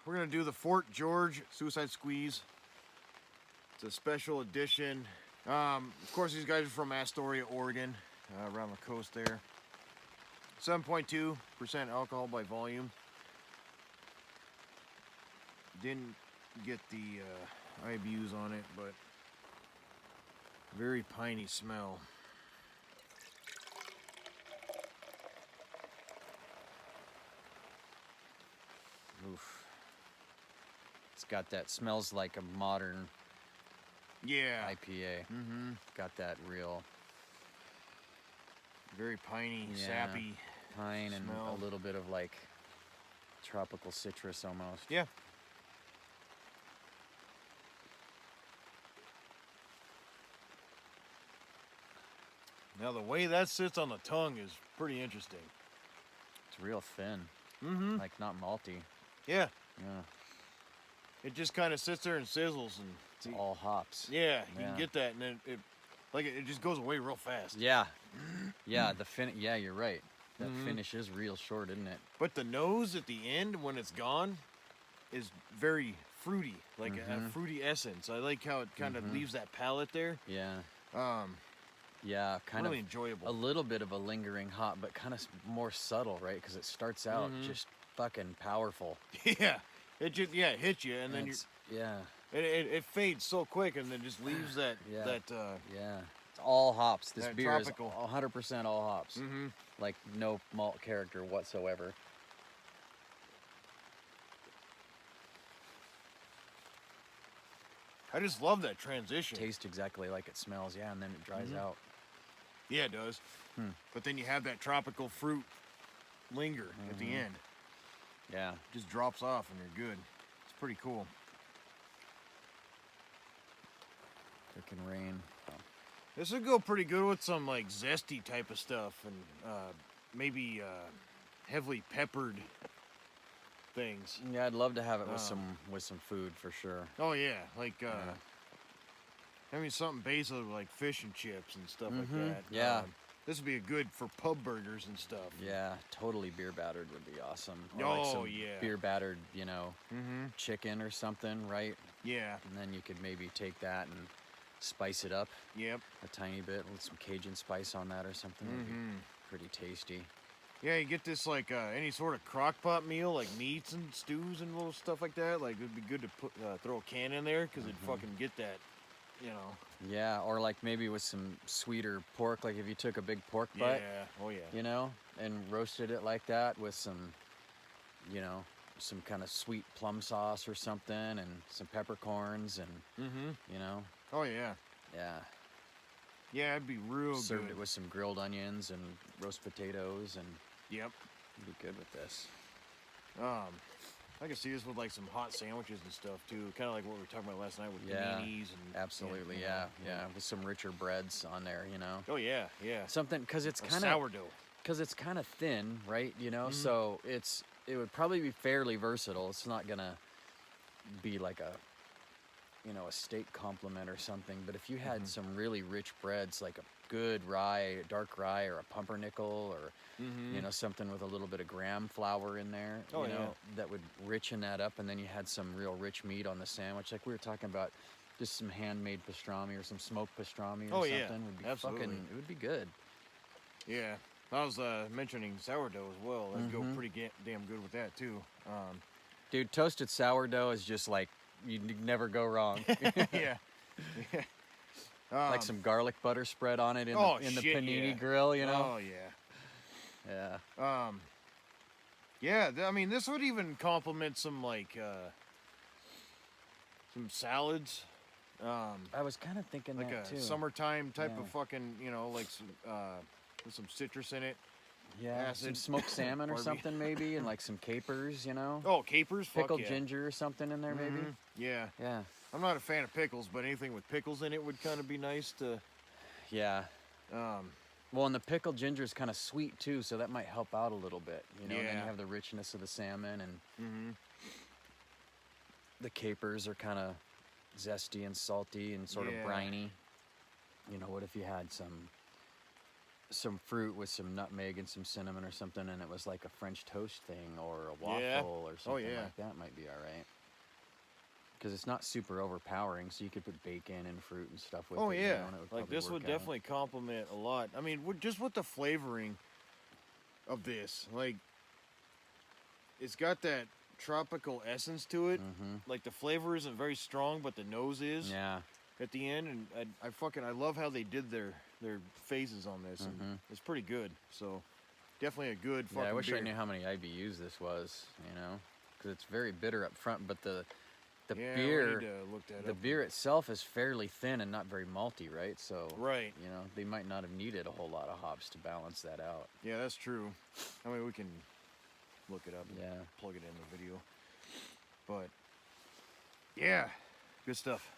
we're gonna do the Fort George Suicide Squeeze. It's a special edition. Of course, these guys are from Astoria, Oregon, around the coast there. 7.2% alcohol by volume. Didn't get the IBUs on it, but very piney smell. Oof. It's got that, smells like a modern Yeah. IPA. Mm-hmm. Got that real Very piney, Yeah. sappy pine and smell. a little bit of like tropical citrus almost. Yeah. Now the way that sits on the tongue is pretty interesting. It's real thin, Mm-hmm. like not malty. Yeah. Yeah, It just kind of sits there and sizzles, and it's all hops. yeah, you Yeah. can get that, and then it just goes away real fast. Yeah, yeah. Yeah, you're right. That Mhm. finish is real short, isn't it? But the nose at the end, when it's gone, is very fruity, like a Mhm. fruity essence. I like how it kind of Mhm. leaves that palate there. Yeah, Um, yeah. Kind really of enjoyable. a little bit of a lingering hop, but kind of more subtle, right? Because it starts out Mhm. just fucking powerful. Yeah, it hits you, and then It's- yeah, it fades so quick, and then just leaves that Yeah. that. yeah. It's all hops. This That beer tropical. is 100% all hops. Mm-hmm. Like no malt character whatsoever. I just love that transition. Tastes exactly like it smells. Yeah, and then it dries Mhm. out. Yeah, it does. Hmm. But then you have that tropical fruit linger at the Mhm. end. Yeah. Just drops off, and you're good. It's pretty cool. Freaking rain. This would go pretty good with some like zesty type of stuff, and maybe heavily peppered things. Yeah, I'd love to have it Um, with some food for sure. Oh yeah, like Yeah. I mean something basically like fish and chips and stuff like Mhm, that. yeah. This would be a good for pub burgers and stuff. Yeah, totally beer battered would be awesome. Or Oh, like some yeah. beer battered, Mm-hmm. chicken or something, right? Yeah. And then you could maybe take that and spice it up Yep. a tiny bit with some Cajun spice on that or something. Would be Mm-hmm. pretty tasty. Yeah, you get this like any sort of crock pot meal, like meats and stews and little stuff like that. Like it'd be good to put throw a can in there because it'd Mhm. fucking get that, you know. Yeah, or like maybe with some sweeter pork, like if you took a big pork butt, Yeah. Oh yeah. and roasted it like that with some, some kind of sweet plum sauce or something and some peppercorns and, Mm-hmm. Oh yeah. yeah. Yeah, it'd be real Served good. it with some grilled onions and roast potatoes and Yep. it'd be good with this. I could see this with like some hot sandwiches and stuff too. Kind of like what we were talking about last night with Yeah, paninis and Absolutely, you yeah, know, yeah, with some richer breads on there, Oh yeah, yeah. something because it's A kind of sourdough. thin, right? Mhm. So it would probably be fairly versatile. It's not gonna be like a steak complement or something. But if you had Mhm. some really rich breads, like a good rye, dark rye, or a pumpernickel, or Mm-hmm. something with a little bit of graham flour in there, Oh, yeah. that would richen that up, and then you had some real rich meat on the sandwich, like we were talking about. Just some handmade pastrami or some smoked pastrami or Oh, something yeah. would be Absolutely. it would be good. Yeah. I was mentioning sourdough as well. That'd go Mhm. pretty damn good with that too. Dude, toasted sourdough is just like you'd never go wrong. Yeah. Yeah. Like some garlic butter spread on it in oh, the shit, panini yeah. grill, Oh yeah. Yeah. Yeah. I mean, this would even complement some like some salads. I was kind of thinking Like that a too. summertime type Yeah. of fucking, like some with some citrus in it. Yeah, some acid. smoked salmon or Pardon me. something maybe, and like some capers, Oh, capers, fuck pickled yeah. ginger or something in there maybe. Mhm. Yeah. Yeah. I'm not a fan of pickles, but anything with pickles in it would kind of be nice to. Yeah. Um, Well, and the pickled ginger is kind of sweet too, so that might help out a little bit, And then Yeah. you have the richness of the salmon, and mhm. the capers are kind of zesty and salty and sort Yeah. of briny. What if you had some some fruit with some nutmeg and some cinnamon or something, and it was like a French toast thing or a waffle Yeah. or Oh, something yeah. like that might be all right. Because it's not super overpowering, so you could put bacon and fruit and stuff with Oh it. yeah, You know, and it would like probably this work would out. definitely complement a lot. I mean, just with the flavoring of this, like it's got that tropical essence to it. Mm-hmm. Like the flavor isn't very strong, but the nose is Yeah. at the end. And I love how they did their phases on this. And Mhm. it's pretty good. So definitely a good fucking Yeah, I wish beer. I knew how many IBUs this was, you know, because it's very bitter up front, but the Yeah, we beer, need to look that the up. beer itself is fairly thin and not very malty, right? So, Right. you know, they might not have needed a whole lot of hops to balance that out. Yeah, that's true. I mean, we can look it up and Yeah. plug it in the video. But yeah, good stuff.